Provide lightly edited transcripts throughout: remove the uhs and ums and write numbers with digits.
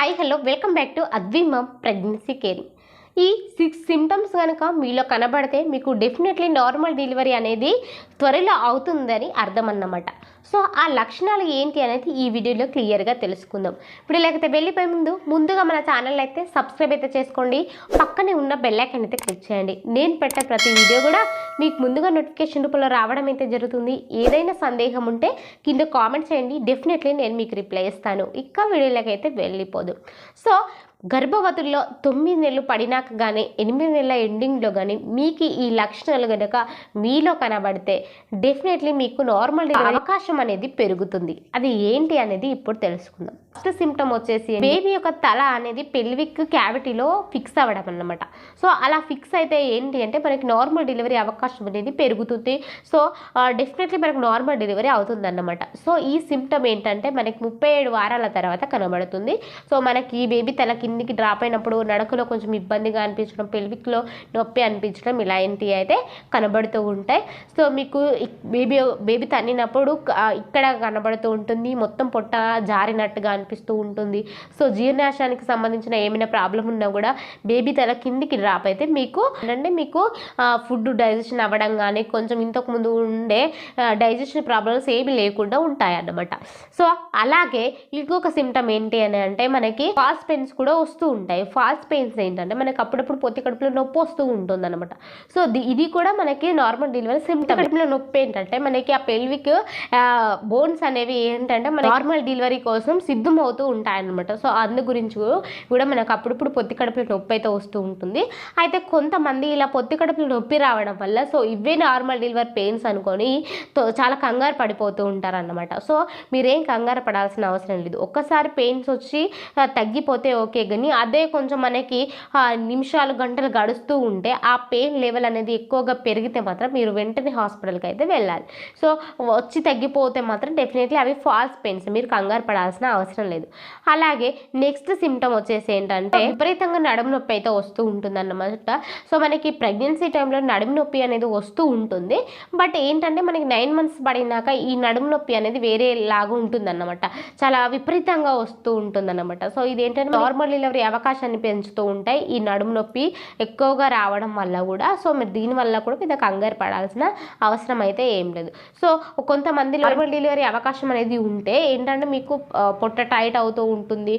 Hi hello welcome back to Advi mum pregnancy caring. ఈ 6 symptoms కనుక మీలో కనబడితే మీకు డెఫినెట్లీ నార్మల్ డెలివరీ అనేది త్వరలో అవుతుందని అర్థం అన్నమాట. సో ఆ లక్షణాలు ఏంటి అనేది ఈ వీడియోలో క్లియర్గా తెలుసుకుందాం. ఇప్పుడు లేకపోతే వెళ్ళిపోయే ముందుగా మన ఛానల్ అయితే సబ్స్క్రైబ్ అయితే చేసుకోండి, పక్కనే ఉన్న బెల్ ఐకాన్ అయితే క్లిక్ చేయండి. నేను పెట్టే ప్రతి వీడియో కూడా మీకు ముందుగా నోటిఫికేషన్ రూపంలో రావడం అయితే జరుగుతుంది. ఏదైనా సందేహం ఉంటే కింద కామెంట్ చేయండి, డెఫినెట్లీ నేను మీకు రిప్లై ఇస్తాను. ఇక వీడియోలోకి అయితే వెళ్ళిపోదు. సో గర్భవతుల్లో 9 నెలలు పడినాక కానీ 8 నెలల ఎండింగ్లో కానీ మీకు ఈ లక్షణాలు కనుక మీలో కనబడితే డెఫినెట్లీ మీకు నార్మల్ అవకాశం అనేది పెరుగుతుంది. అది ఏంటి అనేది ఇప్పుడు తెలుసుకుందాం. ఫస్ట్ సిమ్టమ్ వచ్చేసి బేబీ యొక్క తల అనేది పెల్విక్ క్యావిటీలో ఫిక్స్ అవ్వడం అన్నమాట. సో అలా ఫిక్స్ అయితే ఏంటి అంటే మనకి నార్మల్ డెలివరీ అవకాశం అనేది పెరుగుతుంది. సో డెఫినెట్లీ మనకు నార్మల్ డెలివరీ అవుతుంది అన్నమాట. సో ఈ సిమ్టమ్ ఏంటంటే మనకి 37 వారాల తర్వాత కనబడుతుంది. సో మనకి ఈ బేబీ తల కిందికి డ్రాప్ అయినప్పుడు నడకలో కొంచెం ఇబ్బందిగా అనిపించడం, పెల్విక్లో నొప్పి అనిపించడం ఇలాంటివి అయితే కనబడుతూ ఉంటాయి. సో మీకు బేబీ తన్నినప్పుడు ఇక్కడ కనబడుతూ ఉంటుంది, మొత్తం పొట్ట జారినట్టుగా అనిపిస్తూ ఉంటుంది. సో జీర్ణాశయానికి సంబంధించిన ఏమైనా ప్రాబ్లం ఉన్నా కూడా బేబీ తల కిందికి డ్రాప్ అయితే మీకు అంటే మీకు ఫుడ్ డైజెషన్ అవ్వడం కానీ కొంచెం ఇంతకుముందు ఉండే డైజెషన్ ప్రాబ్లమ్స్ ఏమి లేకుండా ఉంటాయి అన్నమాట. సో అలాగే ఇంకొక సిమ్టమ్ ఏంటి అని అంటే మనకి ఫాల్స్ పెయిన్స్ కూడా వస్తూ ఉంటాయి. ఫాల్స్ పెయిన్స్ ఏంటంటే మనకి అప్పుడప్పుడు పొత్తి కడుపులో నొప్పి వస్తూ ఉంటుంది అనమాట. సో ఇది కూడా మనకి నార్మల్ డెలివరీ సిమ్టమ్. కడుపులో నొప్పి ఏంటంటే మనకి ఆ పెల్విక్ బోన్స్ అనేవి ఏంటంటే మన నార్మల్ డెలివరీ కోసం సిద్ధమవుతూ ఉంటాయన్నమాట. సో అందు గురించి కూడా మనకు అప్పుడప్పుడు పొత్తి కడుపులో నొప్పి అయితే వస్తూ ఉంటుంది. అయితే కొంతమంది ఇలా పొత్తి కడుపులో నొప్పి రావడం వల్ల సో ఇవే నార్మల్ డెలివరీ పెయిన్స్ అనుకొని చాలా కంగారు పడిపోతూ ఉంటారు అన్నమాట. సో మీరేం కంగారు పడాల్సిన అవసరం లేదు. ఒక్కసారి పెయిన్స్ వచ్చి తగ్గిపోతే ఓకే, కానీ అదే కొంచెం మనకి నిమిషాలు గంటలు గడుస్తూ ఉంటే ఆ పెయిన్ లెవెల్ అనేది ఎక్కువగా పెరిగితే మాత్రం మీరు వెంటనే హాస్పిటల్కి అయితే వెళ్ళాలి. సో వచ్చి తగ్గిపోతే మాత్రం డెఫినెట్లీ అవి ఫాల్స్ పెయిన్స్, మీరు కంగారు పడాల్సిన అవసరం లేదు. అలాగే నెక్స్ట్ సిమ్టమ్ వచ్చేసి ఏంటంటే విపరీతంగా నడుము నొప్పి అయితే వస్తూ ఉంటుంది అన్నమాట. సో మనకి ప్రెగ్నెన్సీ టైంలో నడుము నొప్పి అనేది వస్తూ ఉంటుంది. బట్ ఏంటంటే మనకి 9 months పడినాక ఈ నడుము నొప్పి అనేది వేరే లాగా ఉంటుంది అన్నమాట. చాలా విపరీతంగా వస్తూ ఉంటుంది అన్నమాట. సో ఇదేంటంటే నార్మల్ డెలివరీ అవకాశాన్ని పెంచుతూ ఉంటాయి ఈ నడుము నొప్పి ఎక్కువగా రావడం వల్ల కూడా. సో మీరు దీనివల్ల కూడా పెద్ద కంగారు పడాల్సిన అవసరం అయితే ఏం లేదు. సో కొంతమంది నార్మల్ డెలివరీ అవకాశం అనేది ఉంటే ఏంటంటే మీకు పొట్ట టైట్ అవుతూ ఉంటుంది,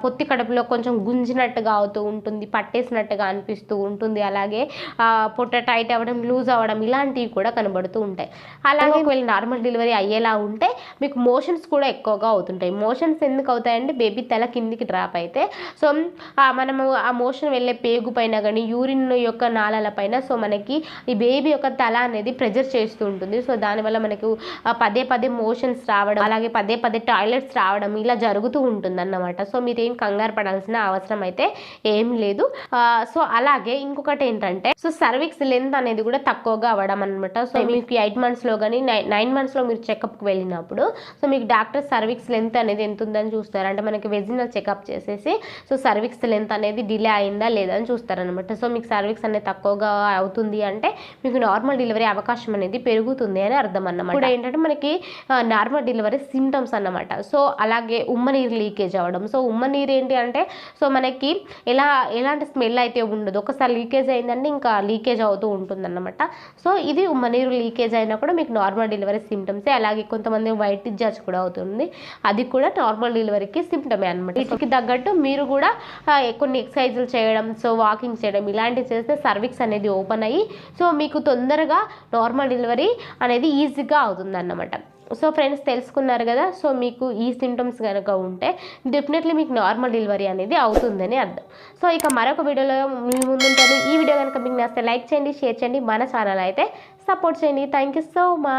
పొత్తి కడుపులో కొంచెం గుంజినట్టుగా అవుతూ ఉంటుంది, పట్టేసినట్టుగా అనిపిస్తూ ఉంటుంది. అలాగే పొట్ట టైట్ అవ్వడం, లూజ్ అవ్వడం ఇలాంటివి కూడా కనబడుతూ ఉంటాయి. అలాగే ఒకవేళ నార్మల్ డెలివరీ అయ్యేలా ఉంటే మీకు మోషన్స్ కూడా ఎక్కువగా అవుతుంటాయి. మోషన్స్ ఎందుకు అవుతాయంటే బేబీ తల కిందికి డ్రాప్ అయితే సో మనము ఆ మోషన్ వెళ్ళే పేగు పైన కానీ యూరిన్ యొక్క నాళాల పైన సో మనకి ఈ బేబీ యొక్క తల అనేది ప్రెజర్ చేస్తూ ఉంటుంది. సో దానివల్ల మనకు పదే పదే మోషన్స్ రావడం, అలాగే పదే పదే టాయిలెట్స్ రావడం ఇలా జరుగుతూ ఉంటుంది అన్నమాట. సో మీరేం కంగారు పడాల్సిన అవసరం అయితే ఏం లేదు. సో అలాగే ఇంకొకటి ఏంటంటే సో సర్విక్స్ లెంత్ అనేది కూడా తక్కువగా అవ్వడం అనమాట. సో మీకు 8 monthsలో కానీ 9 monthsలో మీరు చెకప్కి వెళ్ళినప్పుడు సో మీకు డాక్టర్ సర్విక్స్ లెంత్ అనేది ఎంత ఉందని చూస్తారు. అంటే మనకి వెజినల్ చెకప్ చేసేసి సో సర్విక్స్ లెంత్ అనేది డిలే అయిందా లేదా అని చూస్తారనమాట. సో మీకు సర్విక్స్ అనేది తక్కువగా అవుతుంది అంటే మీకు నార్మల్ డెలివరీ అవకాశం అనేది పెరుగుతుంది అని అర్థం అన్నమాట. ఇప్పుడు ఏంటంటే మనకి నార్మల్ డెలివరీ సిమ్టమ్స్ అన్నమాట. సో అలాగే ఉమ్మనీరు లీకేజ్ అవ్వడం. సో ఉమ్మనీరు ఏంటి అంటే సో మనకి ఎలాంటి స్మెల్ అయితే ఉండదు, ఒకసారి లీకేజ్ అయిందంటే ఇంకా లీకేజ్ అవుతూ ఉంటుంది అన్నమాట. సో ఇది ఉమ్మనీరు లీకేజ్ అయినా కూడా మీకు నార్మల్ డెలివరీ సిమ్టమ్సే. అలాగే కొంతమంది వైట్ డిశ్చార్జ్ కూడా అవుతుంది, అది కూడా నార్మల్ డెలివరీకి సిమ్టమే అనమాట. వీటికి తగ్గట్టు మీరు కూడా కొన్ని ఎక్సర్సైజులు చేయడం, సో వాకింగ్ చేయడం ఇలాంటివి చేస్తే సర్విక్స్ అనేది ఓపెన్ అయ్యి సో మీకు తొందరగా నార్మల్ డెలివరీ అనేది ఈజీగా అవుతుంది అన్నమాట. సో ఫ్రెండ్స్ తెలుసుకున్నారు కదా. సో మీకు ఈ సిమ్టమ్స్ కనుక ఉంటే డెఫినెట్లీ మీకు నార్మల్ డెలివరీ అనేది అవుతుందని అర్థం. సో ఇక మరొక వీడియోలో మీ ముందుంటాను. ఈ వీడియో కనుక మీకు నచ్చితే లైక్ చేయండి, షేర్ చేయండి, మన ఛానల్ అయితే సపోర్ట్ చేయండి. Thank you so much.